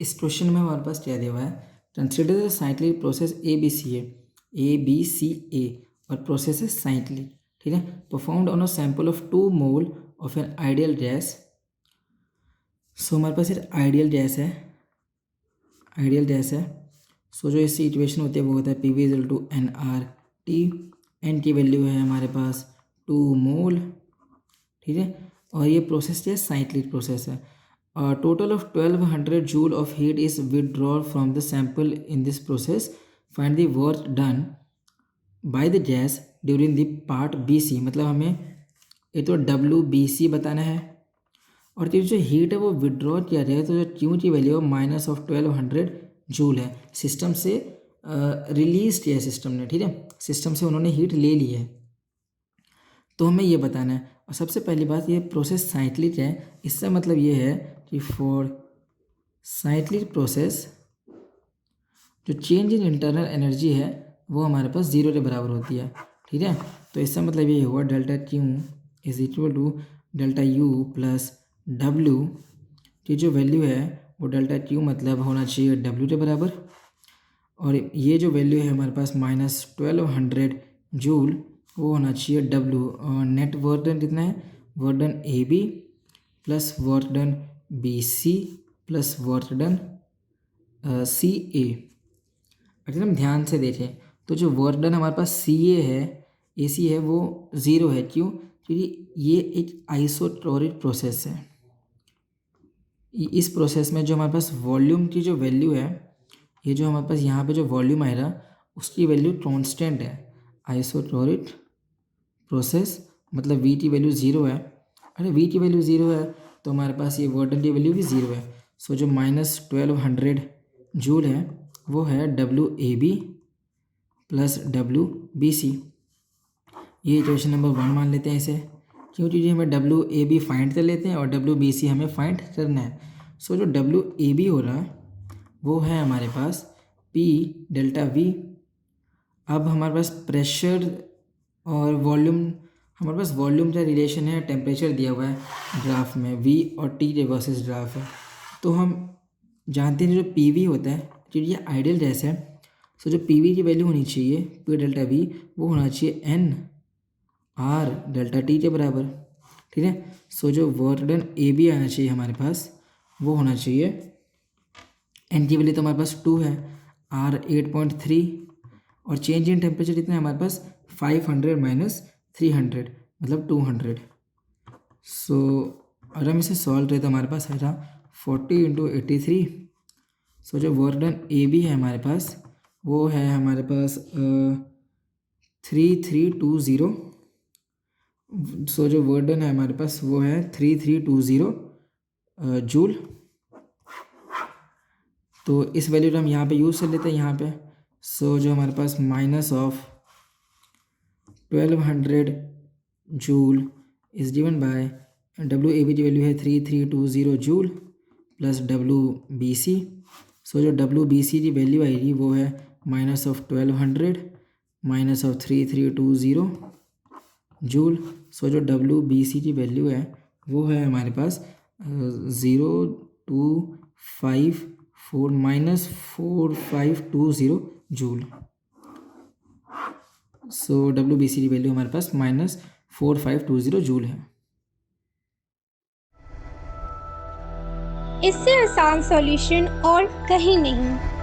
इस क्वेश्चन में हमारे पास क्या दिया हुआ है, consider the cyclic process A B C A और प्रोसेस है साइक्लिक, ठीक है, performed on a sample of 2 mole of an ideal gas. So हमारे पास एक आइडियल गैस है। सो जो इसकी इक्वेशन होती है वो होता है P V is to N R T. N की वैल्यू है हमारे पास 2 मोल, ठीक है, और ये प्रोसेस क्या है, साइक्लिक प्रोसेस है। Total of 1200 joule of heat is withdrawal from the sample in this process, find the work done by the gas during the part B C. मतलब हमें ये तो डब्ल्यू बी सी बताना है, और जो हीट है वो विड्रॉ किया जाए तो जो क्यू की वैल्यू माइनस ऑफ 1200 जूल है, सिस्टम से रिलीज किया है सिस्टम ने, ठीक है, सिस्टम से उन्होंने हीट ले ली है, तो हमें ये बताना है। और सबसे पहली बात, ये प्रोसेस साइक्लिक है, इससे मतलब ये है कि फॉर साइक्लिक प्रोसेस जो चेंज इन इंटरनल एनर्जी है वो हमारे पास 0 के बराबर होती है, ठीक है। तो इसका मतलब ये हुआ delta Q is equal to delta U plus W की जो वैल्यू है वो डेल्टा क्यू मतलब होना चाहिए डब्ल्यू के बराबर, और ये जो वैल्यू है हमारे पास माइनस 1200 जूल वो होना चाहिए डब्ल्यू। और नेट वर्क डन कितना है, work done A B plus work done B C plus work done C A. अगर हम ध्यान से देखें तो जो वर्क डन हमारे पास सी ए है, ए सी है, वो 0 है। क्यों? क्योंकि ये एक आइसोटोरिक प्रोसेस है। इस प्रोसेस में जो हमारे पास वॉल्यूम की जो वैल्यू है, ये जो हमारे पास यहाँ पे जो वॉल्यूम आएगा उसकी वैल्यू कांस्टेंट है। आइसोटोरिक प्रोसेस मतलब वी की वैल्यू 0 है। अरे वी की वैल्यू 0 है तो हमारे पास ये वर्क डन की वैल्यू भी 0 है। सो जो माइनस 1200 जूल है वो है W A B plus W B C. ये इक्वेशन नंबर 1 मान लेते हैं इसे, क्योंकि हमें डब्ल्यू ए बी फाइंड कर लेते हैं और डब्ल्यू बी सी हमें फाइंड करना है। सो जो डब्ल्यू ए बी हो रहा है वो है हमारे पास पी डेल्टा वी। अब हमारे पास प्रेशर और वॉल्यूम, हमारे पास वॉल्यूम का रिलेशन है, टेम्परेचर दिया हुआ है ग्राफ में, वी और टी के वर्सेस ग्राफ है। तो हम जानते हैं जो पी वी होता है, क्योंकि ये आइडियल गैस है, सो जो पी वी की वैल्यू होनी चाहिए पी डेल्टा वी वो होना चाहिए एन आर डेल्टा टी के बराबर, ठीक है। सो जो वर्क डन ए बी आना चाहिए हमारे पास वो होना चाहिए, एन की वैल्यू तो हमारे पास 2 है, आर 8.3, और चेंज इन टेम्परेचर कितना है हमारे पास 500 माइनस 300 मतलब 200। सो अगर हम इसे सॉल्व करें तो हमारे पास है 40 इंटू 83। सो जो वर्क डन ए बी है हमारे पास वो है हमारे पास 3320। सो जो वर्क डन है हमारे पास वो है 3320 जूल। तो इस वैल्यू को हम यहाँ पे यूज़ कर लेते हैं यहाँ पे। सो जो हमारे पास minus of 1200 joule is given by W A B की वैल्यू है 3320 joule plus W B C. So जो डब्ल्यू बी सी की वैल्यू आएगी वो है minus of 1200 minus of 3320 joule. So जो डब्ल्यू बी सी की वैल्यू है वो है हमारे पास 0254 minus 4520 joule. So W B C की वैल्यू हमारे पास माइनस 4520 जूल है। इससे आसान सॉल्यूशन और कहीं नहीं।